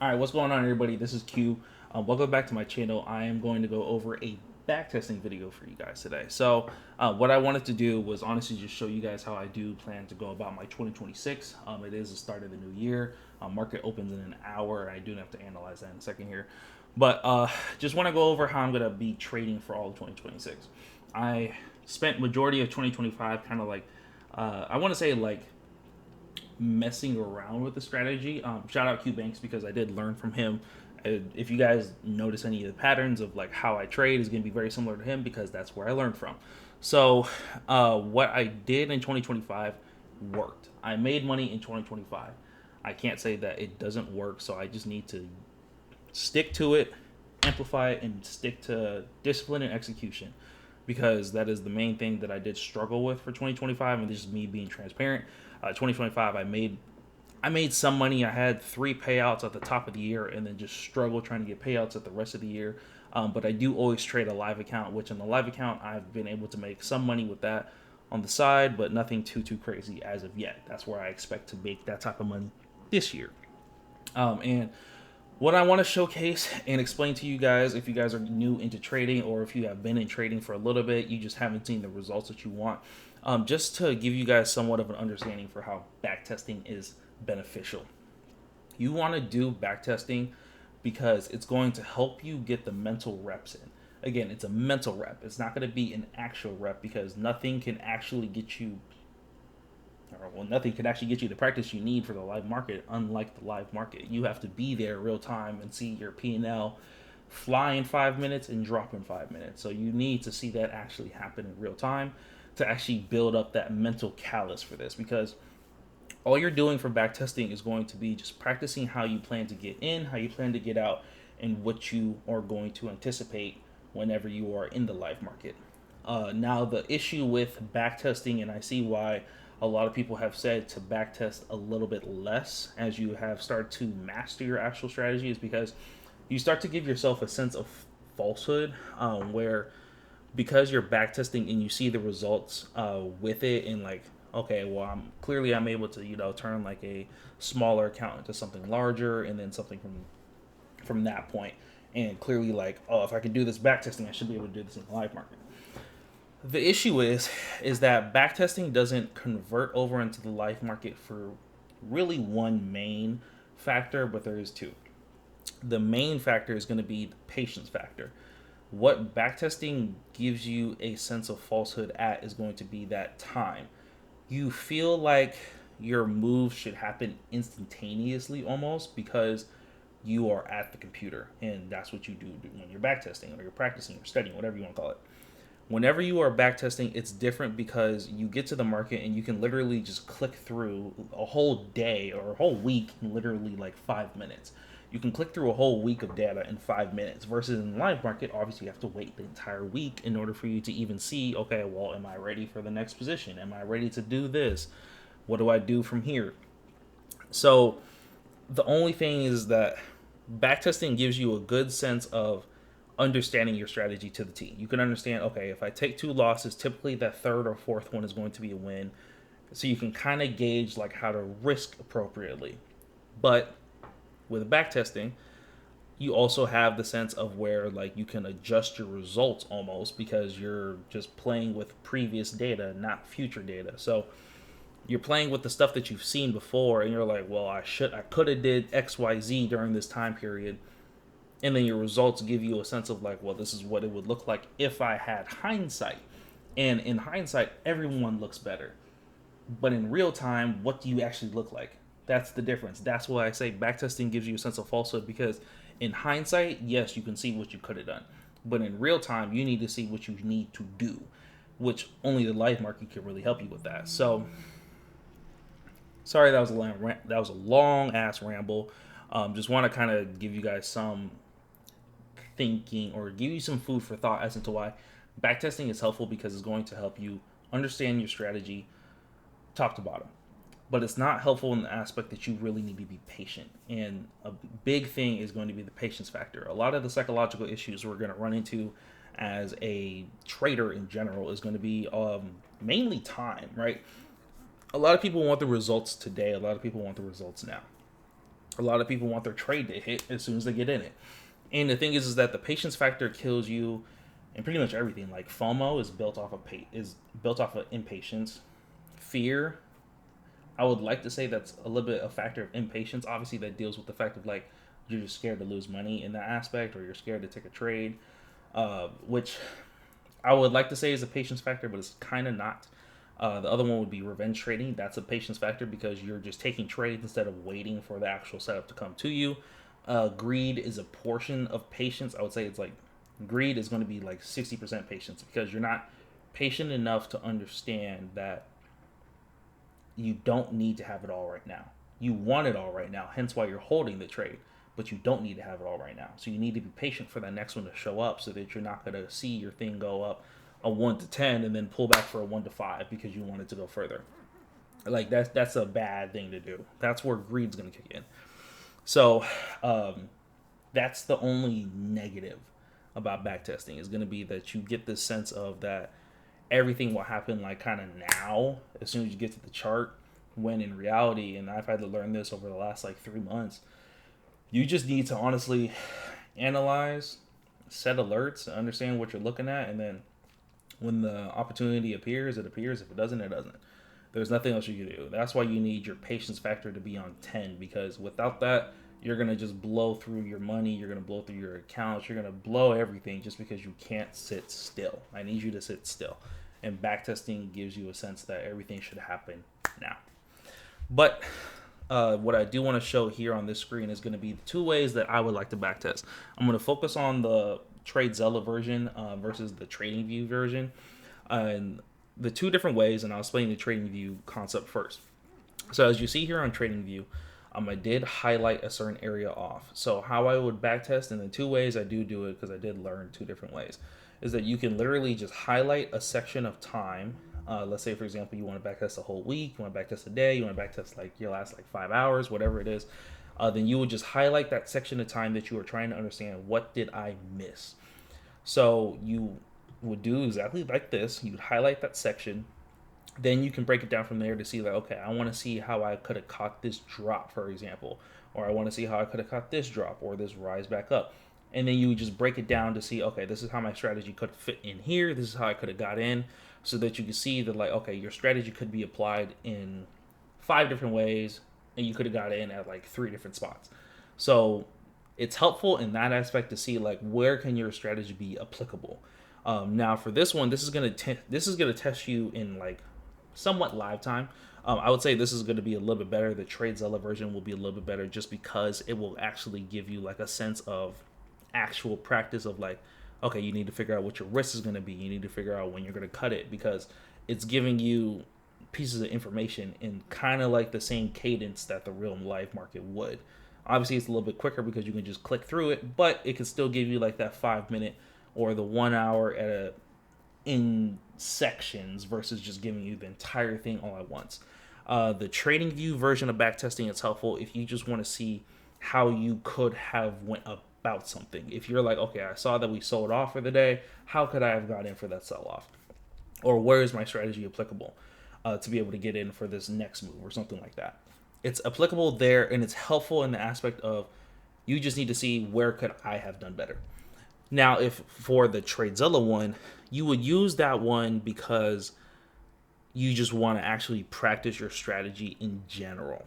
All right, what's going on, everybody? This is Q. Welcome back to my channel. I am going to go over a backtesting video for you guys today. What I wanted to do was honestly just show you guys how I do plan to go about my 2026. It is the start of the new year. Market opens in an hour. I do have to analyze that in a second here, but just want to go over how I'm going to be trading for all of 2026. I spent majority of 2025 kind of like I want to say like messing around with the strategy. Shout out Q Banks because I did learn from him. If you guys notice any of the patterns of like how I trade is going to be very similar to him because that's where I learned from. What I did in 2025 worked. I made money in 2025. I can't say that it doesn't work, so I just need to stick to it, amplify it, and stick to discipline and execution because that is the main thing that I did struggle with for 2025, and this is me being transparent. 2025, I made some money. I had three payouts at the top of the year, and then just struggled trying to get payouts at the rest of the year. But I do always trade a live account, which in the live account I've been able to make some money with that on the side, but nothing too crazy as of yet. That's where I expect to make that type of money this year. And what I want to showcase and explain to you guys, if you guys are new into trading or if you have been in trading for a little bit, you just haven't seen the results that you want, just to give you guys somewhat of an understanding for how backtesting is beneficial. You want to do backtesting because it's going to help you get the mental reps in. Again, it's a mental rep. It's not going to be an actual rep because nothing can actually get you nothing can actually get you the practice you need for the live market. Unlike the live market, you have to be there real time and see your P&L fly in 5 minutes and drop in 5 minutes. So you need to see that actually happen in real time to actually build up that mental callus for this, because all you're doing for backtesting is going to be just practicing how you plan to get in, how you plan to get out, and what you are going to anticipate whenever you are in the live market. Now, the issue with backtesting, and I see why a lot of people have said to backtest a little bit less as you have started to master your actual strategy, is because you start to give yourself a sense of falsehood, where because you're backtesting and you see the results with it, and like, okay, well, I'm able to turn like a smaller account into something larger, and then something from that point, and clearly like, oh, if I can do this backtesting, I should be able to do this in the live market. The issue is that backtesting doesn't convert over into the live market for really one main factor, but there is two. The main factor is going to be the patience factor. What backtesting gives you a sense of falsehood at is going to be that time. You feel like your move should happen instantaneously almost because you are at the computer, and that's what you do when you're backtesting or you're practicing or studying, whatever you want to call it. Whenever you are backtesting, it's different because you get to the market and you can literally just click through a whole day or a whole week in literally like 5 minutes. You can click through a whole week of data in 5 minutes versus in the live market, obviously you have to wait the entire week in order for you to even see, okay, well, am I ready for the next position? Am I ready to do this? What do I do from here? So the only thing is that backtesting gives you a good sense of understanding your strategy to the T. You can understand, okay, if I take two losses, typically that third or fourth one is going to be a win. So you can kind of gauge like how to risk appropriately. But with backtesting, you also have the sense of where like you can adjust your results almost because you're just playing with previous data, not future data. So you're playing with the stuff that you've seen before, and you're like, well, I could have did XYZ during this time period, and then your results give you a sense of like, well, this is what it would look like if I had hindsight. And in hindsight, everyone looks better. But in real time, what do you actually look like? That's the difference. That's why I say backtesting gives you a sense of falsehood, because in hindsight, yes, you can see what you could have done. But in real time, you need to see what you need to do, which only the live market can really help you with that. So, sorry, that was a long ass ramble. Just want to kind of give you guys some thinking or give you some food for thought as to why backtesting is helpful, because it's going to help you understand your strategy top to bottom. But it's not helpful in the aspect that you really need to be patient. And a big thing is going to be the patience factor. A lot of the psychological issues we're going to run into as a trader in general is going to be mainly time, right? A lot of people want the results today. A lot of people want the results now. A lot of people want their trade to hit as soon as they get in it. And the thing is that the patience factor kills you in pretty much everything. Like FOMO is built off of impatience. Fear, I would like to say that's a little bit a factor of impatience. Obviously, that deals with the fact of like you're just scared to lose money in that aspect, or you're scared to take a trade, which I would like to say is a patience factor, but it's kind of not. The other one would be revenge trading. That's a patience factor because you're just taking trades instead of waiting for the actual setup to come to you. Greed is a portion of patience. I would say it's like greed is going to be like 60% patience because you're not patient enough to understand that you don't need to have it all right now. You want it all right now, hence why you're holding the trade, but you don't need to have it all right now. So you need to be patient for that next one to show up so that you're not going to see your thing go up a 1 to 10 and then pull back for a 1 to 5 because you want it to go further. Like that's a bad thing to do. That's where greed's going to kick in. So that's the only negative about backtesting is going to be that you get this sense of that everything will happen like kind of now as soon as you get to the chart, when in reality, and I've had to learn this over the last like 3 months, you just need to honestly analyze, set alerts, understand what you're looking at, and then when the opportunity appears, it appears. If it doesn't, it doesn't. There's nothing else you can do. That's why you need your patience factor to be on 10, because without that, you're going to just blow through your money. You're going to blow through your accounts. You're going to blow everything just because you can't sit still. I need you to sit still. And backtesting gives you a sense that everything should happen now. But what I do want to show here on this screen is going to be the 2 ways that I would like to backtest. I'm going to focus on the TradeZella version versus the TradingView version. And the 2 different ways, and I'll explain the TradingView concept first. So as you see here on TradingView, I did highlight a certain area off. So how I would backtest, and the 2 ways I do it, because I did learn 2 different ways, is that you can literally just highlight a section of time. Let's say, for example, you want to backtest a whole week, you want to backtest a day, you want to backtest like your last like 5 hours, whatever it is. Then you would just highlight that section of time that you are trying to understand. What did I miss? So you would do exactly like this. You'd highlight that section. Then you can break it down from there to see like, okay, I want to see how I could have caught this drop, for example, or I want to see how I could have caught this drop or this rise back up. And then you just break it down to see, okay, this is how my strategy could fit in here. This is how I could have got in, so that you can see that like, okay, your strategy could be applied in 5 different ways and you could have got in at like 3 different spots. So it's helpful in that aspect to see like where can your strategy be applicable. Now for this one, this is gonna test you in like somewhat live time. I would say this is going to be a little bit better. The TradeZella version will be a little bit better just because it will actually give you like a sense of actual practice of like, okay, you need to figure out what your risk is going to be. You need to figure out when you're going to cut it, because it's giving you pieces of information in kind of like the same cadence that the real life market would. Obviously, it's a little bit quicker because you can just click through it, but it can still give you like that 5 minute or the 1 hour in sections versus just giving you the entire thing all at once. The TradingView version of backtesting is helpful if you just want to see how you could have went about something. If you're like, okay, I saw that we sold off for the day, how could I have got in for that sell-off? Or where is my strategy applicable to be able to get in for this next move or something like that? It's applicable there, and it's helpful in the aspect of you just need to see where could I have done better. Now, if for the TradeZella one, you would use that one because you just want to actually practice your strategy in general.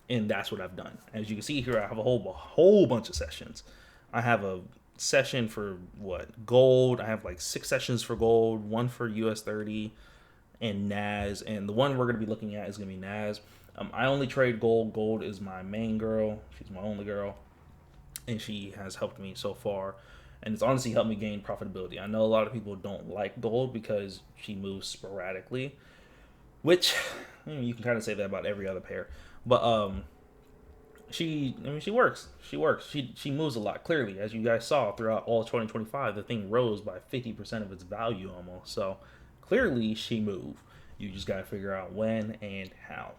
And that's what I've done. As you can see here, I have a whole bunch of sessions. I have a session for gold. I have like 6 sessions for gold, 1 for US 30 and NAS. And the one we're going to be looking at is going to be NAS. I only trade gold. Gold is my main girl. She's my only girl. And she has helped me so far. And it's honestly helped me gain profitability. I know a lot of people don't like gold because she moves sporadically, which you can kind of say that about every other pair. But she works. She moves a lot. Clearly, as you guys saw throughout all 2025, the thing rose by 50% of its value almost. So clearly, she moved. You just got to figure out when and how.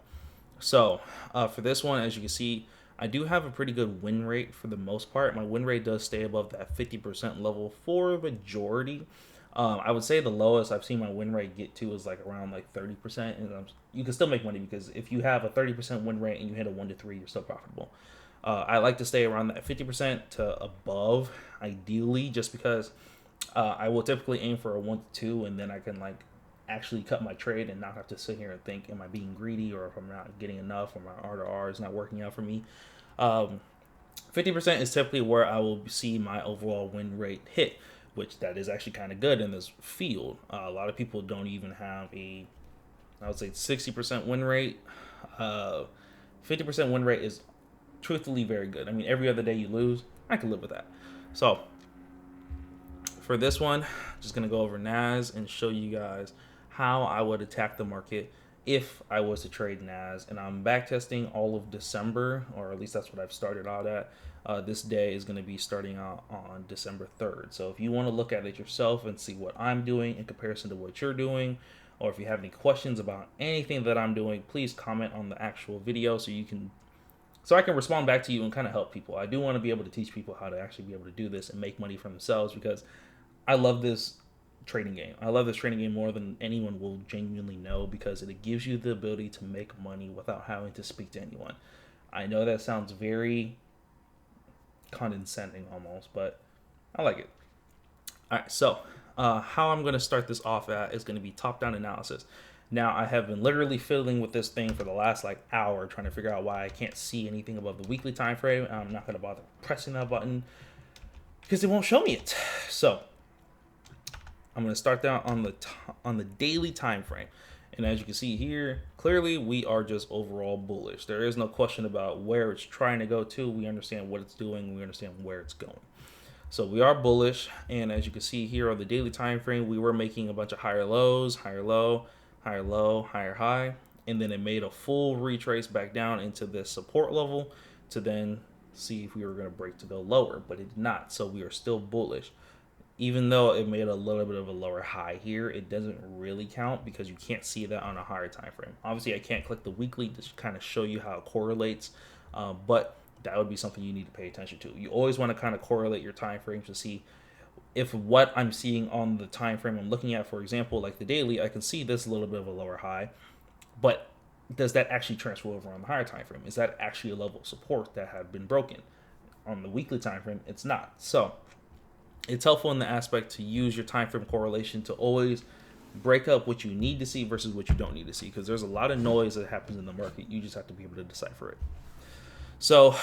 So for this one, as you can see, I do have a pretty good win rate for the most part. My win rate does stay above that 50% level for the majority. I would say the lowest I've seen my win rate get to is like around like 30%. And you can still make money because if you have a 30% win rate and you hit a 1 to 3, you're still profitable. I like to stay around that 50% to above, ideally, just because I will typically aim for a 1 to 2, and then I can like actually cut my trade and not have to sit here and think, am I being greedy, or if I'm not getting enough, or my R to R is not working out for me. 50% is typically where I will see my overall win rate hit, which that is actually kind of good in this field. A lot of people don't even have I would say 60% win rate. 50% win rate is truthfully very good. I mean, every other day you lose, I can live with that. So for this one, I'm just gonna go over NAS and show you guys how I would attack the market if I was to trade NAS. And I'm backtesting all of December, or at least that's what I've started out at. This day is going to be starting out on December 3rd. So if you want to look at it yourself and see what I'm doing in comparison to what you're doing, or if you have any questions about anything that I'm doing, please comment on the actual video so I can respond back to you and kind of help people. I do want to be able to teach people how to actually be able to do this and make money for themselves, because I love this trading game. I love this trading game more than anyone will genuinely know, because it gives you the ability to make money without having to speak to anyone. I know that sounds very condescending almost, but I like it. All right, so how I'm going to start this off at is going to be top-down analysis. Now, I have been literally fiddling with this thing for the last like hour, trying to figure out why I can't see anything above the weekly time frame. I'm not going to bother pressing that button because it won't show me it. So I'm going to start down on the daily time frame. And as you can see here, clearly we are just overall bullish. There is no question about where it's trying to go to. We understand what it's doing. We understand where it's going. So we are bullish. And as you can see here on the daily time frame, we were making a bunch of higher lows, higher low, higher low, higher high. And then it made a full retrace back down into this support level to then see if we were going to break to go lower, but it did not. So we are still bullish. Even though it made a little bit of a lower high here, it doesn't really count because you can't see that on a higher time frame. Obviously, I can't click the weekly to kind of show you how it correlates, but that would be something you need to pay attention to. You always want to kind of correlate your time frames to see if what I'm seeing on the time frame I'm looking at, for example, like the daily, I can see this little bit of a lower high, but does that actually transfer over on the higher time frame? Is that actually a level of support that had been broken? On the weekly time frame, it's not. So it's helpful in the aspect to use your time frame correlation to always break up what you need to see versus what you don't need to see, because there's a lot of noise that happens in the market. You just have to be able to decipher it. So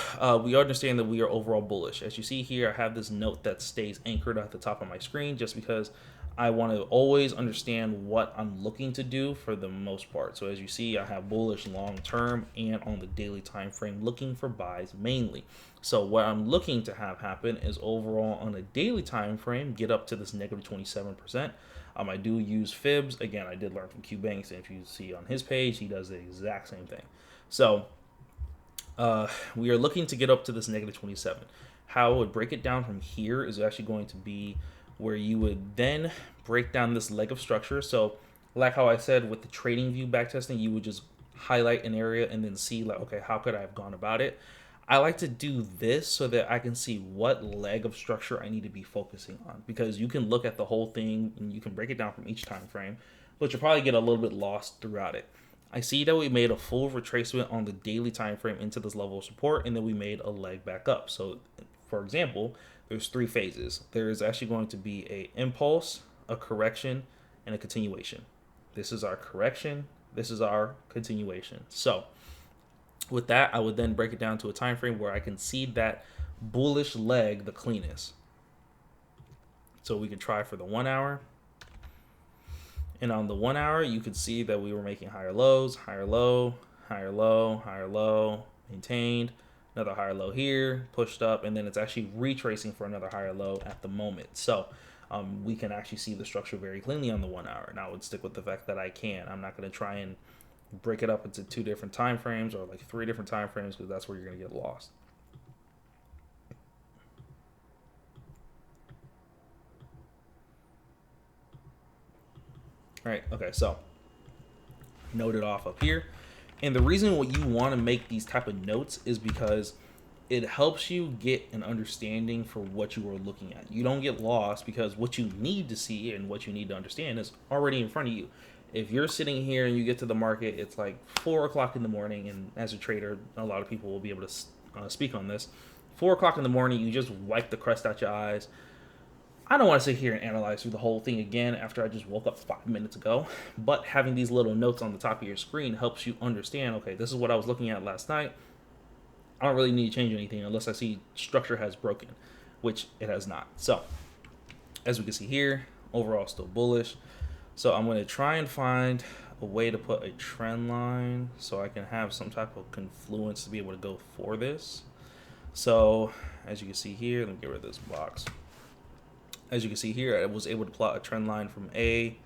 we understand that we are overall bullish. As you see here, I have this note that stays anchored at the top of my screen just because I want to always understand what I'm looking to do for the most part. So as you see, I have bullish long term and on the daily time frame looking for buys mainly. So what I'm looking to have happen is overall on a daily time frame get up to this negative 27%. I do use fibs. Again, I did learn from Q Banks, and if you see on his page, he does the exact same thing. So we are looking to get up to this negative 27. How I would break it down from here is actually going to be where you would then break down this leg of structure. So like how I said with the trading view backtesting, you would just highlight an area and then see like, okay, how could I have gone about it? I like to do this so that I can see what leg of structure I need to be focusing on, because you can look at the whole thing and you can break it down from each time frame, but you'll probably get a little bit lost throughout it. I see that we made a full retracement on the daily time frame into this level of support, and then we made a leg back up. So for example, there's 3 phases. There is actually going to be a impulse, a correction, and a continuation. This is our correction. This is our continuation. So with that, I would then break it down to a time frame where I can see that bullish leg the cleanest. So we can try for the 1 hour. And on the 1 hour, you could see that we were making higher lows, higher low, higher low, higher low, maintained, another higher low here, pushed up, and then it's actually retracing for another higher low at the moment. So we can actually see the structure very cleanly on the 1 hour. And I would stick with the fact that I can. I'm not going to try and break it up into 2 different time frames or like 3 different time frames, because that's where you're going to get lost. All right, okay, so note it off up here. And the reason what you want to make these type of notes is because it helps you get an understanding for what you are looking at. You don't get lost, because what you need to see and what you need to understand is already in front of you. If you're sitting here and you get to the market, it's like 4 o'clock in the morning, and as a trader, a lot of people will be able to speak on this. 4 o'clock in the morning, you just wipe the crust out your eyes. I don't want to sit here and analyze through the whole thing again after I just woke up 5 minutes ago, but having these little notes on the top of your screen helps you understand, okay, this is what I was looking at last night. I don't really need to change anything unless I see structure has broken, which it has not. So, as we can see here, overall still bullish. So I'm going to try and find a way to put a trend line so I can have some type of confluence to be able to go for this. So as you can see here, let me get rid of this box. As you can see here, I was able to plot a trend line from A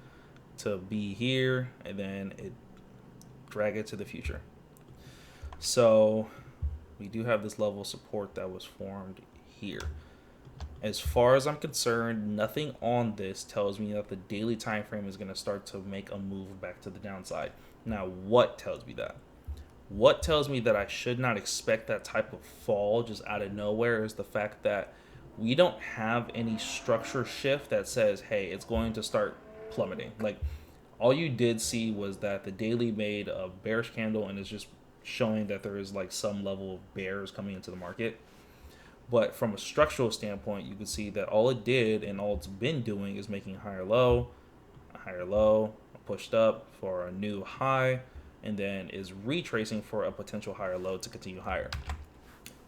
to B here, and then it drag it to the future. So we do have this level of support that was formed here. As far as I'm concerned, nothing on this tells me that the daily time frame is going to start to make a move back to the downside. Now, what tells me that? What tells me that I should not expect that type of fall just out of nowhere is the fact that we don't have any structure shift that says, hey, it's going to start plummeting. Like, all you did see was that the daily made a bearish candle and is just showing that there is like some level of bears coming into the market. But from a structural standpoint, you can see that all it did and all it's been doing is making a higher low, pushed up for a new high, and then is retracing for a potential higher low to continue higher.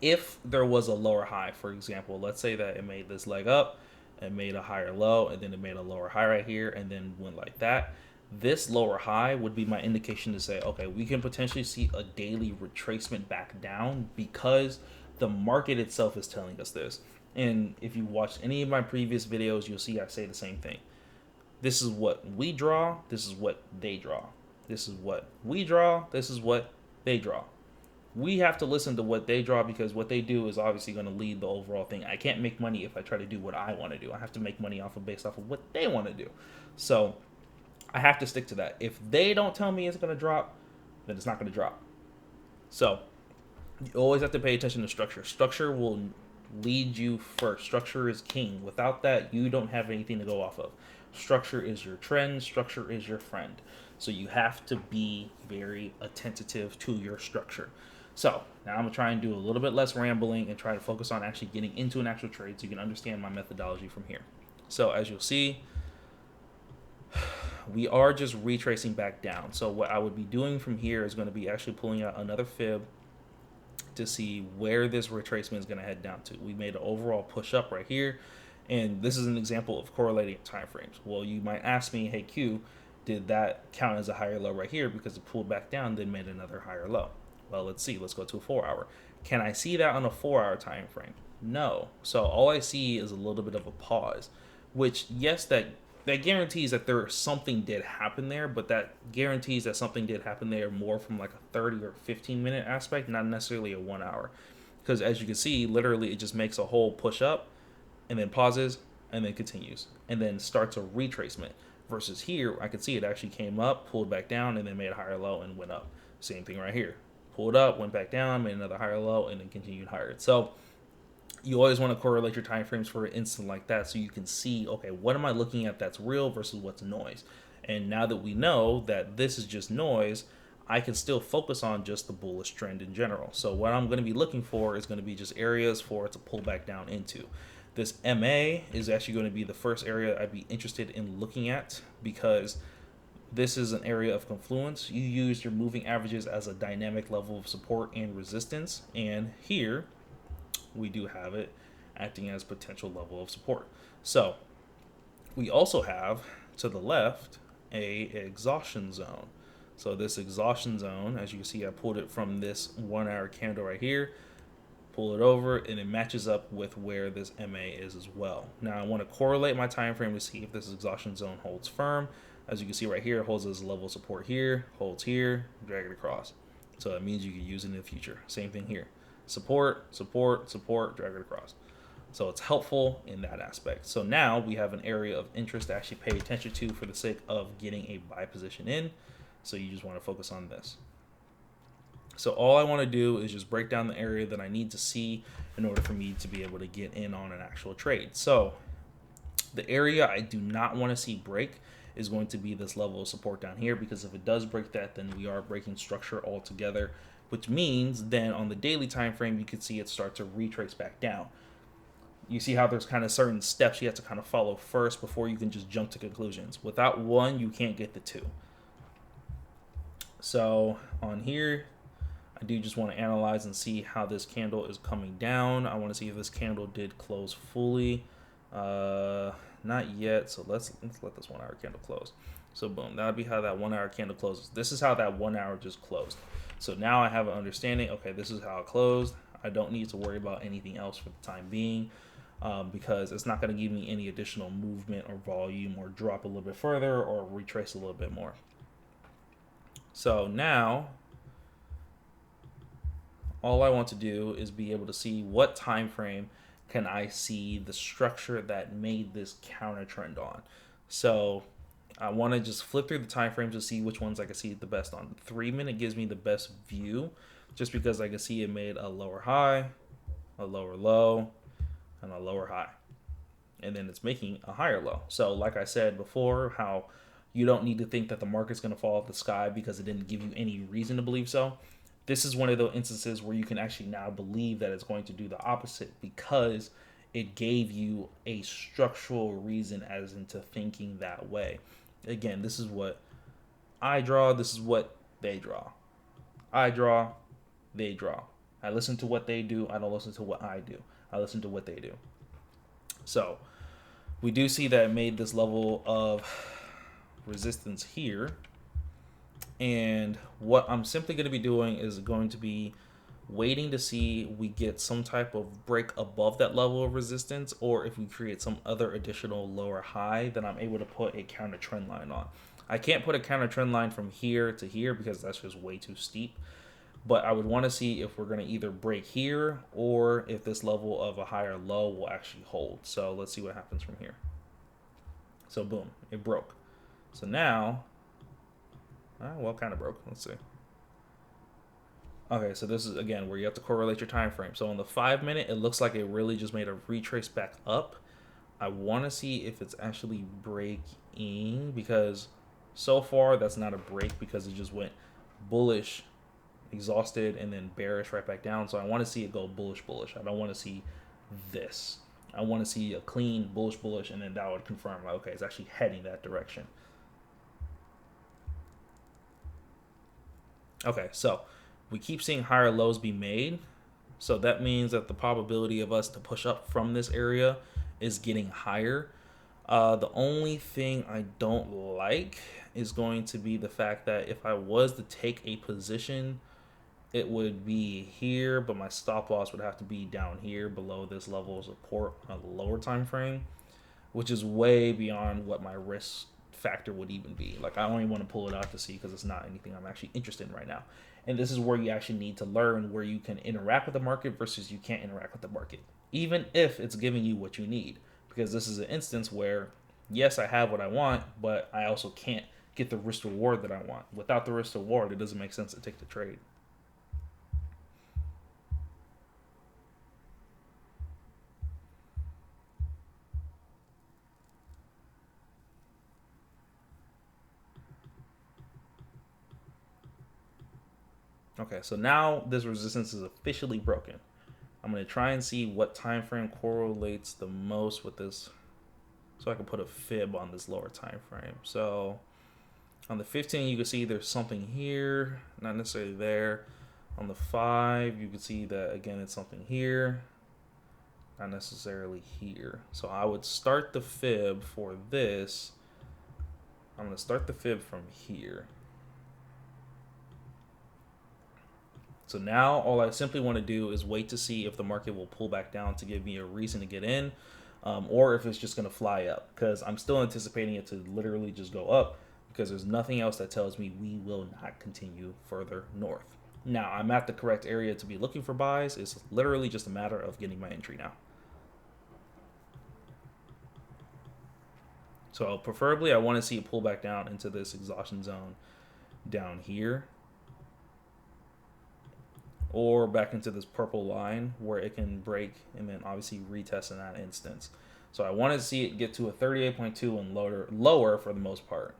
If there was a lower high, for example, let's say that it made this leg up, it made a higher low, and then it made a lower high right here, and then went like that. This lower high would be my indication to say, okay, we can potentially see a daily retracement back down because the market itself is telling us this. And if you watched any of my previous videos, you'll see I say the same thing. This is what we draw. This is what they draw. This is what we draw. This is what they draw. We have to listen to what they draw because what they do is obviously going to lead the overall thing. I can't make money if I try to do what I want to do. I have to make money based off of what they want to do. So I have to stick to that. If they don't tell me it's going to drop, then it's not going to drop. So you always have to pay attention to structure. Structure will lead you first. Structure is king. Without that, you don't have anything to go off of. Structure is your trend. Structure is your friend. So you have to be very attentive to your structure. So now I'm going to try and do a little bit less rambling and try to focus on actually getting into an actual trade so you can understand my methodology from here. So as you'll see, we are just retracing back down. So what I would be doing from here is going to be actually pulling out another fib to see where this retracement is going to head down to. We made an overall push up right here, and this is an example of correlating time frames. Well, you might ask me, hey Q, did that count as a higher low right here because it pulled back down then made another higher low? Well, let's see. Let's go to a 4 hour. Can I see that on a 4 hour time frame? No. So all I see is a little bit of a pause, which yes, that guarantees that something did happen there, but that guarantees that something did happen there more from like a 30 or 15-minute aspect, not necessarily a 1 hour. Because as you can see, literally it just makes a whole push up and then pauses and then continues and then starts a retracement. Versus here, I can see it actually came up, pulled back down, and then made a higher low and went up. Same thing right here. Pulled up, went back down, made another higher low, and then continued higher. So you always want to correlate your time frames for an instant like that so you can see, okay, what am I looking at that's real versus what's noise? And now that we know that this is just noise, I can still focus on just the bullish trend in general. So what I'm going to be looking for is going to be just areas for it to pull back down into. This MA is actually going to be the first area I'd be interested in looking at because this is an area of confluence. You use your moving averages as a dynamic level of support and resistance. And here we do have it acting as potential level of support. So we also have to the left a exhaustion zone. So this exhaustion zone, as you can see, I pulled it from this 1 hour candle right here, pull it over, and it matches up with where this MA is as well. Now I want to correlate my time frame to see if this exhaustion zone holds firm. As you can see right here, it holds as a level of support here, holds here, drag it across. So that means you can use it in the future. Same thing here. Support, support, support, drag it across. So it's helpful in that aspect. So now we have an area of interest to actually pay attention to for the sake of getting a buy position in. So you just want to focus on this. So all I want to do is just break down the area that I need to see in order for me to be able to get in on an actual trade. So the area I do not want to see break is going to be this level of support down here, because if it does break that, then we are breaking structure altogether, which means then on the daily time frame, you can see it start to retrace back down. You see how there's kind of certain steps you have to kind of follow first before you can just jump to conclusions. Without one, you can't get the two. So on here, I do just want to analyze and see how this candle is coming down. I want to see if this candle did close fully. Not yet, so let's let this 1 hour candle close. So boom, that'll be how that 1 hour candle closes. This is how that 1 hour just closed. So now I have an understanding, okay, this is how it closed. I don't need to worry about anything else for the time being, because it's not going to give me any additional movement or volume or drop a little bit further or retrace a little bit more. So now all I want to do is be able to see what time frame can I see the structure that made this counter trend on. So I want to just flip through the time frames to see which ones I can see the best on. 3 minute gives me the best view just because I can see it made a lower high, a lower low, and a lower high. And then it's making a higher low. So like I said before, how you don't need to think that the market's going to fall off the sky because it didn't give you any reason to believe so. This is one of those instances where you can actually now believe that it's going to do the opposite because it gave you a structural reason as into thinking that way. Again, this is what I draw. This is what they draw. I draw. They draw. I listen to what they do. I don't listen to what I do. I listen to what they do. So we do see that it made this level of resistance here. And what I'm simply going to be doing is going to be waiting to see we get some type of break above that level of resistance, or if we create some other additional lower high, then I'm able to put a counter trend line on. I can't put a counter trend line from here to here because that's just way too steep. But I would want to see if we're going to either break here or if this level of a higher low will actually hold. So let's see what happens from here. So boom, it broke. So now, well, kind of broke. Let's see. Okay, so this is, again, where you have to correlate your time frame. So on the 5 minute, it looks like it really just made a retrace back up. I want to see if it's actually breaking, because so far that's not a break because it just went bullish, exhausted, and then bearish right back down. So I want to see it go bullish. I don't want to see this. I want to see a clean bullish, and then that would confirm, like, okay, it's actually heading that direction. Okay, so we keep seeing higher lows be made. So that means that the probability of us to push up from this area is getting higher. The only thing I don't like is going to be the fact that if I was to take a position, it would be here, but my stop loss would have to be down here below this level of support on a lower time frame, which is way beyond what my risk factor would even be. Like, I don't even want to pull it out to see because it's not anything I'm actually interested in right now. And this is where you actually need to learn where you can interact with the market versus you can't interact with the market, even if it's giving you what you need. Because this is an instance where, yes, I have what I want, but I also can't get the risk reward that I want. Without the risk reward, it doesn't make sense to take the trade. Okay, so now this resistance is officially broken. I'm going to try and see what time frame correlates the most with this, so I can put a fib on this lower time frame. So on the 15, you can see there's something here, not necessarily there. On the 5, you can see that, again, it's something here, not necessarily here. So I would start the fib for this. I'm going to start the fib from here. So now all I simply want to do is wait to see if the market will pull back down to give me a reason to get in, or if it's just going to fly up, because I'm still anticipating it to literally just go up, because there's nothing else that tells me we will not continue further north. Now, I'm at the correct area to be looking for buys. It's literally just a matter of getting my entry now. So preferably I want to see it pull back down into this exhaustion zone down here, or back into this purple line where it can break and then obviously retest in that instance. So I want to see it get to a 38.2 and lower for the most part.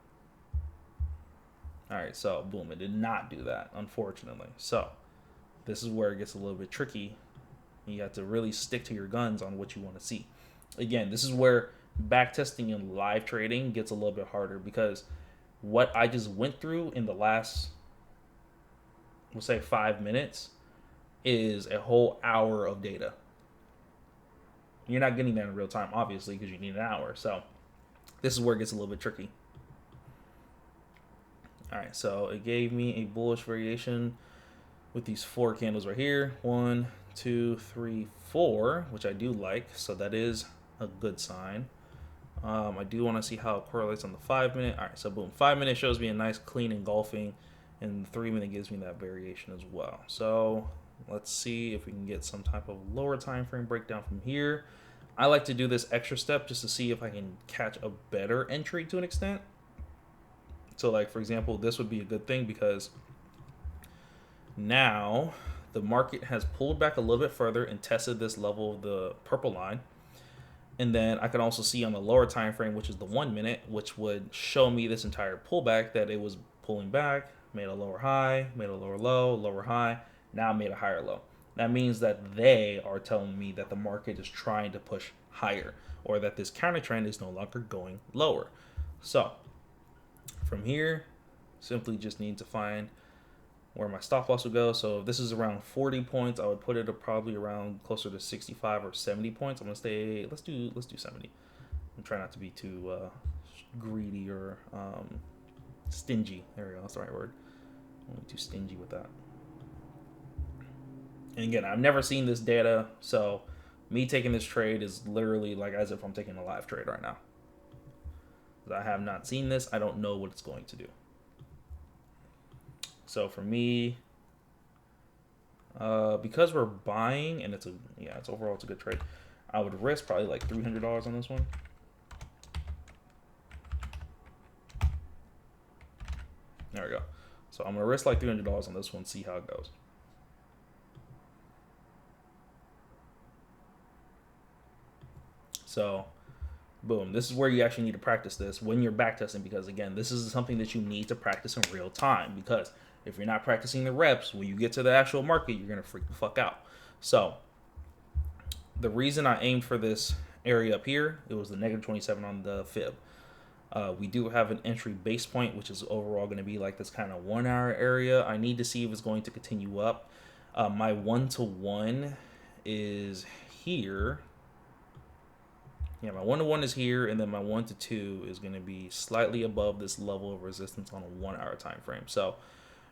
All right, so boom, it did not do that, unfortunately. So This is where it gets a little bit tricky. You have to really stick to your guns on what you want to see. Again, this is where backtesting and live trading gets a little bit harder, because what I just went through in the last, we'll say 5 minutes, is a whole hour of data. You're not getting that in real time, obviously, because you need an hour. So this is where it gets a little bit tricky. All right, so it gave me a bullish variation with these 4 candles right here. 1, 2, 3, 4, which I do like. So that is a good sign. I do want to see how it correlates on the 5-minute. All right, so boom, 5-minute shows me a nice clean engulfing, and the 3-minute gives me that variation as well. So let's see if we can get some type of lower time frame breakdown from here. I like to do this extra step just to see if I can catch a better entry to an extent. So like, for example, this would be a good thing, because now the market has pulled back a little bit further and tested this level of the purple line. And then I can also see on the lower time frame, which is the 1 minute, which would show me this entire pullback, that it was pulling back, made a lower high, made a lower low, lower high, now made a higher low. That means that they are telling me that the market is trying to push higher, or that this counter trend is no longer going lower. So from here, simply just need to find where my stop loss would go. So if this is around 40 points, I would put it probably around closer to 65 or 70 points. I'm gonna stay. Let's do 70. I'm trying not to be too greedy or stingy. There we go. That's the right word. I'm too stingy with that. And again, I've never seen this data, so me taking this trade is literally like as if I'm taking a live trade right now. I have not seen this. I don't know what it's going to do. So for me, because we're buying, and it's overall it's a good trade, I would risk probably like $300 on this one. There we go. So I'm gonna risk like $300 on this one, see how it goes. So boom, this is where you actually need to practice this when you're backtesting, because again, this is something that you need to practice in real time, because if you're not practicing the reps, when you get to the actual market, you're gonna freak the fuck out. So the reason I aimed for this area up here, it was the -27 on the fib. We do have an entry base point, which is overall going to be like this kind of 1 hour area. I need to see if it's going to continue up. My 1-to-1 is here. Yeah, my 1-to-1 is here, and then my 1-to-2 is going to be slightly above this level of resistance on a 1 hour time frame. So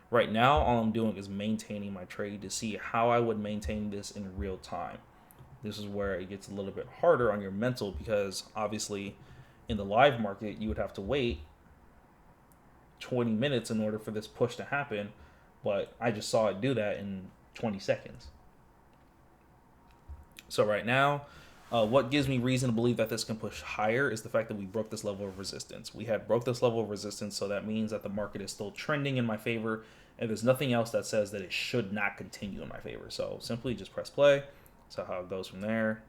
right now, all I'm doing is maintaining my trade to see how I would maintain this in real time. This is where it gets a little bit harder on your mental, because obviously in the live market, you would have to wait 20 minutes in order for this push to happen, but I just saw it do that in 20 seconds. So right now, what gives me reason to believe that this can push higher is the fact that we broke this level of resistance. We had broke this level of resistance, so that means that the market is still trending in my favor, and there's nothing else that says that it should not continue in my favor. So simply just press play. So how it goes from there.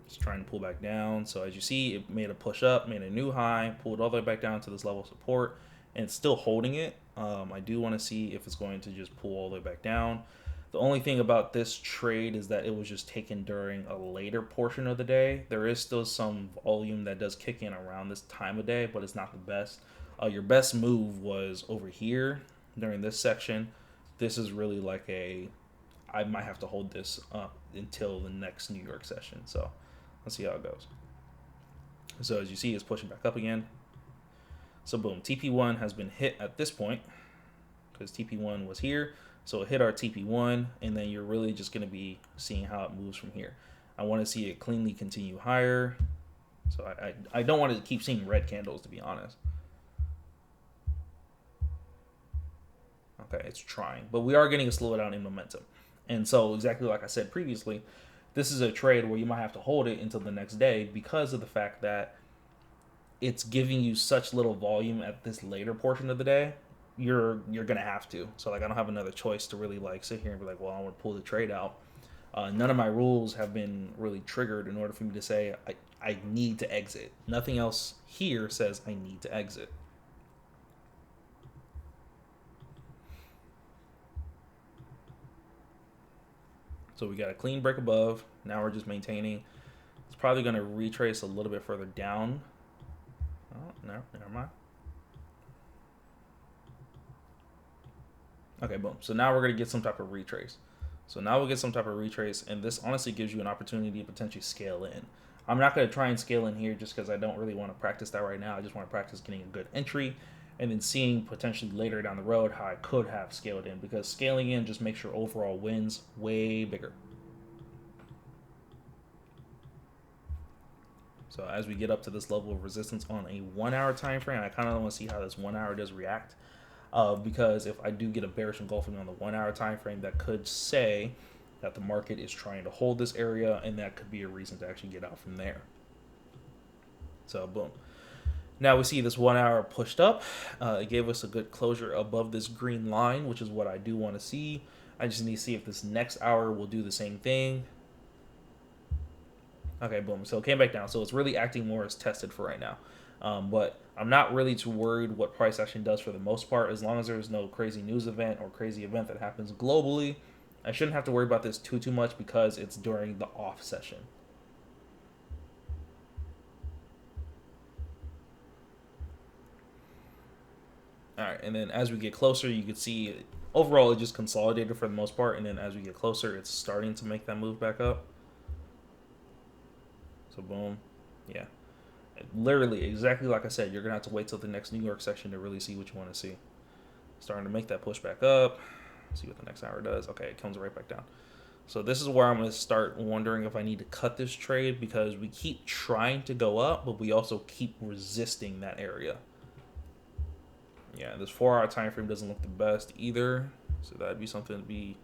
Just trying to pull back down. So as you see, it made a push up, made a new high, pulled all the way back down to this level of support, and it's still holding it. I do want to see if it's going to just pull all the way back down. The only thing about this trade is that it was just taken during a later portion of the day. There is still some volume that does kick in around this time of day, but it's not the best. Your best move was over here during this section. This is really like I might have to hold this up until the next New York session. So let's see how it goes. So as you see, it's pushing back up again. So boom, TP1 has been hit at this point, because TP1 was here. So it hit our TP1, and then you're really just going to be seeing how it moves from here. I want to see it cleanly continue higher. So I don't want to keep seeing red candles, to be honest. Okay, it's trying. But we are getting a slowdown in momentum. And so exactly like I said previously, this is a trade where you might have to hold it until the next day, because of the fact that it's giving you such little volume at this later portion of the day. You're gonna have to. So like, I don't have another choice to really like sit here and be like, well, I want to pull the trade out. None of my rules have been really triggered in order for me to say I need to exit. Nothing else here says I need to exit. So we got a clean break above. Now we're just maintaining. It's probably going to retrace a little bit further down. Oh, no, never mind. Okay, boom. So now we're going to get some type of retrace. So now we'll get some type of retrace, and this honestly gives you an opportunity to potentially scale in. I'm not going to try and scale in here just because I don't really want to practice that right now. I just want to practice getting a good entry and then seeing potentially later down the road how I could have scaled in, because scaling in just makes your overall wins way bigger. So as we get up to this level of resistance on a 1 hour time frame, I kind of want to see how this 1 hour does react. Because if I do get a bearish engulfing on the 1 hour time frame, that could say that the market is trying to hold this area, and that could be a reason to actually get out from there. So boom. Now we see this 1 hour pushed up. It gave us a good closure above this green line, which is what I do want to see. I just need to see if this next hour will do the same thing. Okay, boom. So it came back down. So it's really acting more as tested for right now. But I'm not really too worried what price action does for the most part. As long as there's no crazy news event or crazy event that happens globally, I shouldn't have to worry about this too much because it's during the off session. All right, and then as we get closer, you can see overall it just consolidated for the most part. And then as we get closer, it's starting to make that move back up. So boom, yeah. Literally, exactly like I said, you're going to have to wait till the next New York session to really see what you want to see. Starting to make that push back up. See what the next hour does. Okay, it comes right back down. So this is where I'm going to start wondering if I need to cut this trade, because we keep trying to go up, but we also keep resisting that area. Yeah, this 4 hour time frame doesn't look the best either. So that'd be something to be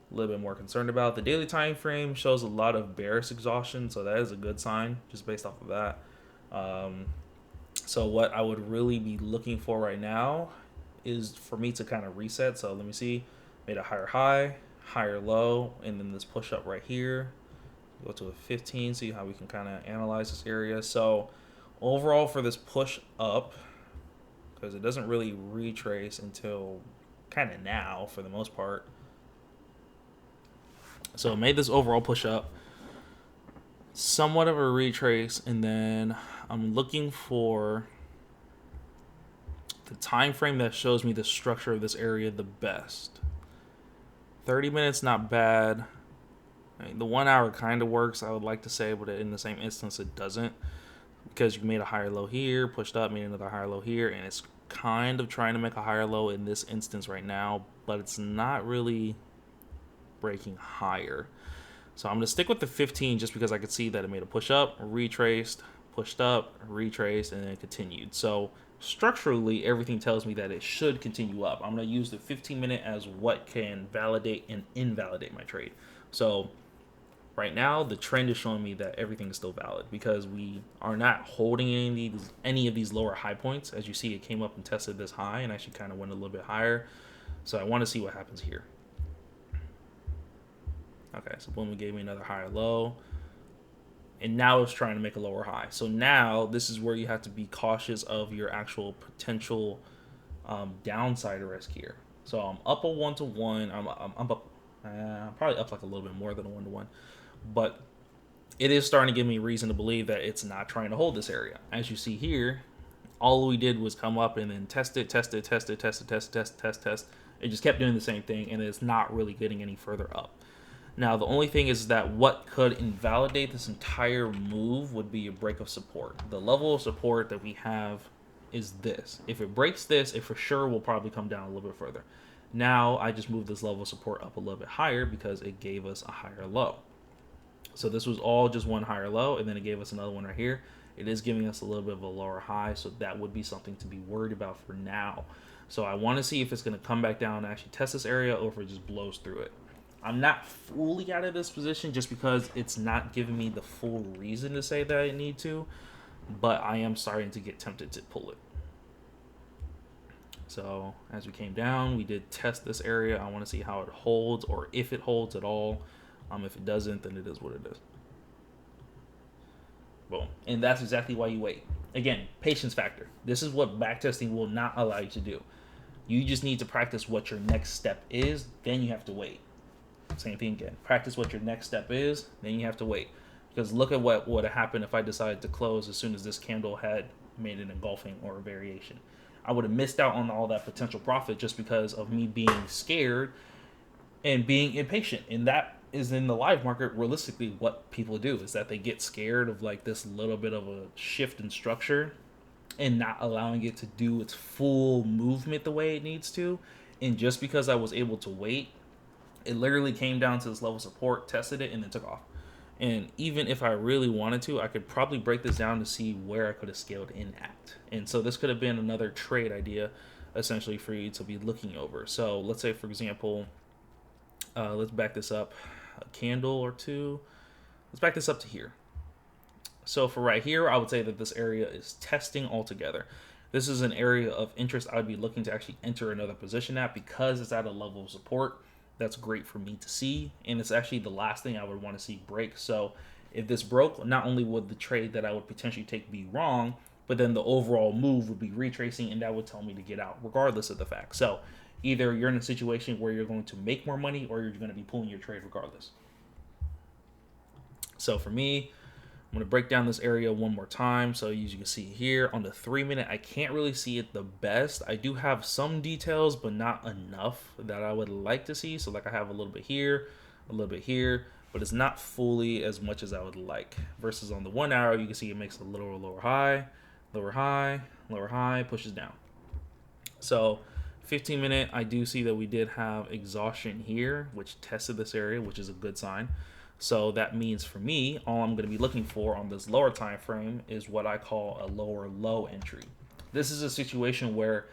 a little bit more concerned about. The daily time frame shows a lot of bearish exhaustion, so that is a good sign just based off of that. So what I would really be looking for right now is for me to kind of reset. So let me see, made a higher high, higher low, and then this push up right here. Go to a 15, see how we can kind of analyze this area. So overall for this push up, because it doesn't really retrace until kind of now for the most part. So it made this overall push up, somewhat of a retrace, and then I'm looking for the time frame that shows me the structure of this area the best. 30 minutes, not bad. I mean, the 1 hour kind of works, I would like to say, but in the same instance, it doesn't, because you made a higher low here, pushed up, made another higher low here, and it's kind of trying to make a higher low in this instance right now, but it's not really breaking higher. So I'm going to stick with the 15 just because I could see that it made a push up, retraced, pushed up, retraced, and then continued. So structurally, everything tells me that it should continue up. I'm going to use the 15-minute as what can validate and invalidate my trade. So right now, the trend is showing me that everything is still valid because we are not holding any of these lower high points. As you see, it came up and tested this high and actually kind of went a little bit higher. So I want to see what happens here. Okay, so boom, it gave me another higher low. And now it's trying to make a lower high. So now this is where you have to be cautious of your actual potential downside risk here. So I'm up a 1-to-1. I'm up, probably up like a little bit more than a 1-to-1. But it is starting to give me reason to believe that it's not trying to hold this area. As you see here, all we did was come up and then test it. It just kept doing the same thing, and it's not really getting any further up. Now, the only thing is that what could invalidate this entire move would be a break of support. The level of support that we have is this. If it breaks this, it for sure will probably come down a little bit further. Now, I just moved this level of support up a little bit higher because it gave us a higher low. So this was all just one higher low, and then it gave us another one right here. It is giving us a little bit of a lower high, so that would be something to be worried about for now. So I want to see if it's going to come back down and actually test this area, or if it just blows through it. I'm not fully out of this position just because it's not giving me the full reason to say that I need to, but I am starting to get tempted to pull it. So as we came down, we did test this area. I want to see how it holds, or if it holds at all. If it doesn't, then it is what it is. Boom. And that's exactly why you wait. Again, patience factor. This is what backtesting will not allow you to do. You just need to practice what your next step is, then you have to wait. Same thing again. Practice what your next step is, then you have to wait. Because look at what would have happened if I decided to close as soon as this candle had made an engulfing or a variation. I would have missed out on all that potential profit just because of me being scared and being impatient. And that is in the live market realistically what people do, is that they get scared of like this little bit of a shift in structure and not allowing it to do its full movement the way it needs to. And just because I was able to wait, it literally came down to this level of support, tested it, and then took off. And even if I really wanted to, I could probably break this down to see where I could have scaled in at. And so this could have been another trade idea essentially for you to be looking over. So let's say, for example, let's back this up a candle or two. Let's back this up to here. So for right here, I would say that this area is testing altogether. This is an area of interest I would be looking to actually enter another position at because it's at a level of support. That's great for me to see, and it's actually the last thing I would want to see break. So if this broke, not only would the trade that I would potentially take be wrong, but then the overall move would be retracing, and that would tell me to get out regardless of the fact. So either you're in a situation where you're going to make more money or you're going to be pulling your trade regardless. So for me, I'm going to break down this area one more time. So as you can see here on the 3-minute, I can't really see it the best. I do have some details, but not enough that I would like to see. So like I have a little bit here, a little bit here, but it's not fully as much as I would like. Versus on the 1 hour, you can see it makes a little lower high, lower high, lower high, pushes down. So 15-minute, I do see that we did have exhaustion here, which tested this area, which is a good sign. So that means for me, all I'm going to be looking for on this lower time frame is what I call a lower low entry. This is a situation where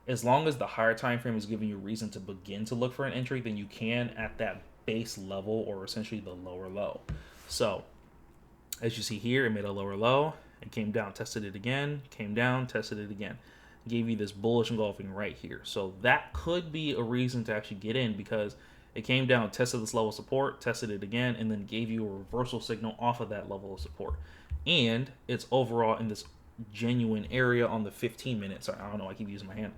as long as the higher time frame is giving you reason to begin to look for an entry, then you can at that base level or essentially the lower low. So as you see here, it made a lower low, it came down, tested it again, came down, tested it again. Gave you this bullish engulfing right here. So that could be a reason to actually get in because it came down, tested this level of support, tested it again, and then gave you a reversal signal off of that level of support. And it's overall in this genuine area on the 15-minute. Sorry, I don't know, I keep using my hand.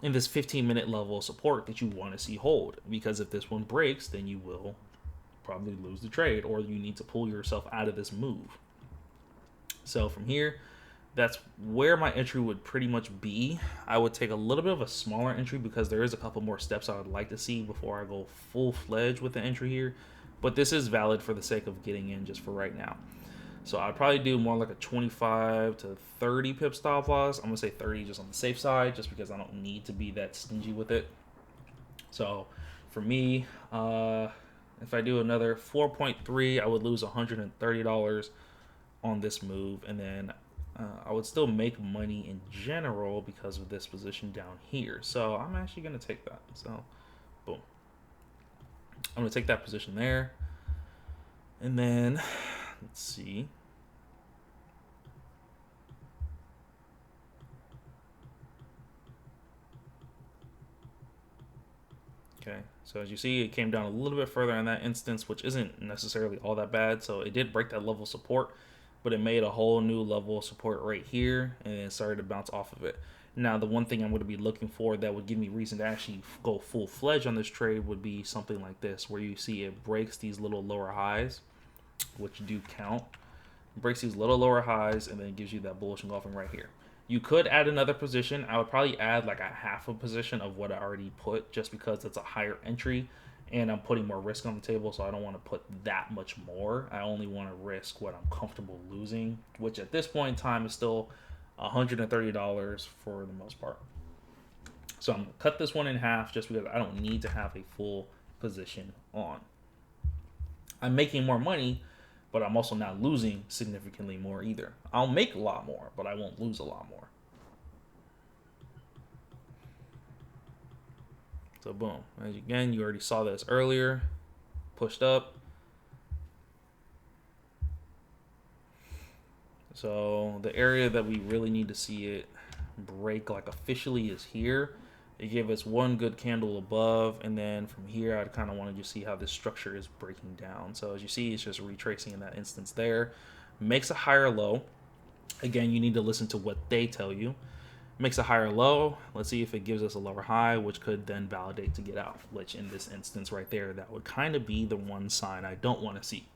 In this 15-minute level of support that you want to see hold. Because if this one breaks, then you will probably lose the trade or you need to pull yourself out of this move. So from here, that's where my entry would pretty much be. I would take a little bit of a smaller entry because there is a couple more steps I would like to see before I go full-fledged with the entry here. But this is valid for the sake of getting in just for right now. So I'd probably do more like a 25 to 30 pip stop loss. I'm going to say 30 just on the safe side just because I don't need to be that stingy with it. So for me, if I do another 4.3, I would lose $130 on this move. And then I would still make money in general because of this position down here. So I'm actually going to take that. So, boom. I'm going to take that position there. And then, let's see. Okay, so as you see, it came down a little bit further in that instance, which isn't necessarily all that bad. So it did break that level of support, but it made a whole new level of support right here and it started to bounce off of it. Now, the one thing I'm going to be looking for that would give me reason to actually go full-fledged on this trade would be something like this, where you see it breaks these little lower highs, which do count. It breaks these little lower highs and then it gives you that bullish engulfing right here. You could add another position. I would probably add like a half a position of what I already put just because it's a higher entry and I'm putting more risk on the table, so I don't want to put that much more. I only want to risk what I'm comfortable losing, which at this point in time is still $130 for the most part. So I'm going to cut this one in half just because I don't need to have a full position on. I'm making more money, but I'm also not losing significantly more either. I'll make a lot more, but I won't lose a lot more. So boom, again, you already saw this earlier, pushed up. So the area that we really need to see it break like officially is here. It gave us one good candle above, and then from here I'd kind of want to just see how this structure is breaking down. So as you see, it's just retracing in that instance there. Makes a higher low. Again, you need to listen to what they tell you. makes a higher low. Let's see if it gives us a lower high, which could then validate to get out, which in this instance right there, that would kind of be the one sign I don't want to see.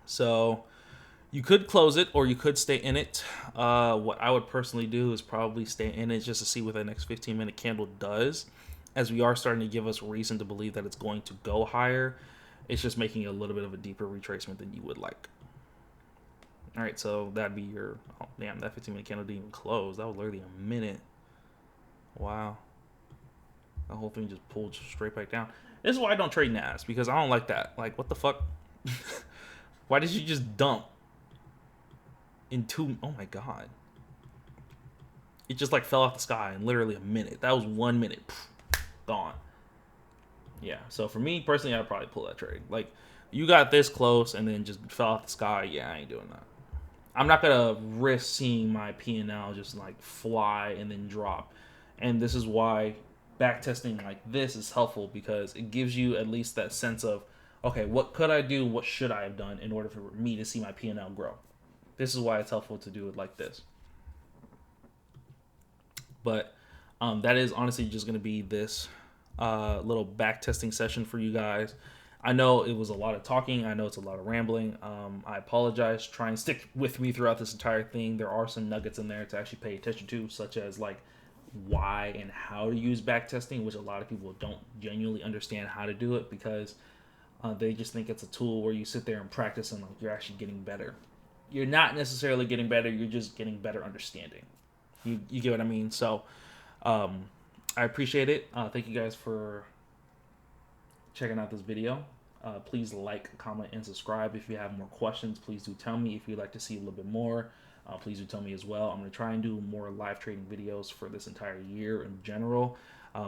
So you could close it or you could stay in it. What I would personally do is probably stay in it just to see what the next 15-minute candle does, as we are starting to give us reason to believe that it's going to go higher. It's just making a little bit of a deeper retracement than you would like. All right, so that'd be your, oh damn, that 15-minute candle didn't even close. That was literally a minute. Wow. The whole thing just pulled straight back down. This is why I don't trade NAS, because I don't like that. Like, what the fuck? Why did you just dump in two? Oh my god. It just like fell off the sky in literally a minute. That was 1 minute. Gone. Yeah, so for me personally, I'd probably pull that trade. Like, you got this close and then just fell off the sky. Yeah, I ain't doing that. I'm not gonna risk seeing my P&L just like fly and then drop. And this is why backtesting like this is helpful, because it gives you at least that sense of, okay, what could I do? What should I have done in order for me to see my P&L grow? This is why it's helpful to do it like this. But that is honestly just going to be this little backtesting session for you guys. I know it was a lot of talking. I know it's a lot of rambling. I apologize. Try and stick with me throughout this entire thing. There are some nuggets in there to actually pay attention to, such as like why and how to use backtesting, which a lot of people don't genuinely understand how to do it, because they just think it's a tool where you sit there and practice and like you're actually getting better. You're not necessarily getting better. You're just getting better understanding. You get what I mean? So I appreciate it. Thank you guys for checking out this video. Please like, comment, and subscribe. If you have more questions, please do tell me. If you'd like to see a little bit more, please do tell me as well. I'm going to try and do more live trading videos for this entire year in general.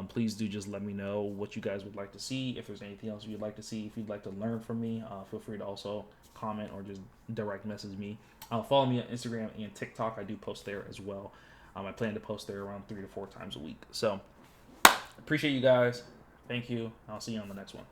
Please do just let me know what you guys would like to see. If there's anything else you'd like to see, if you'd like to learn from me, feel free to also comment or just direct message me. Follow me on Instagram and TikTok. I do post there as well. I plan to post there around 3 to 4 times a week. So appreciate you guys. Thank you. I'll see you on the next one.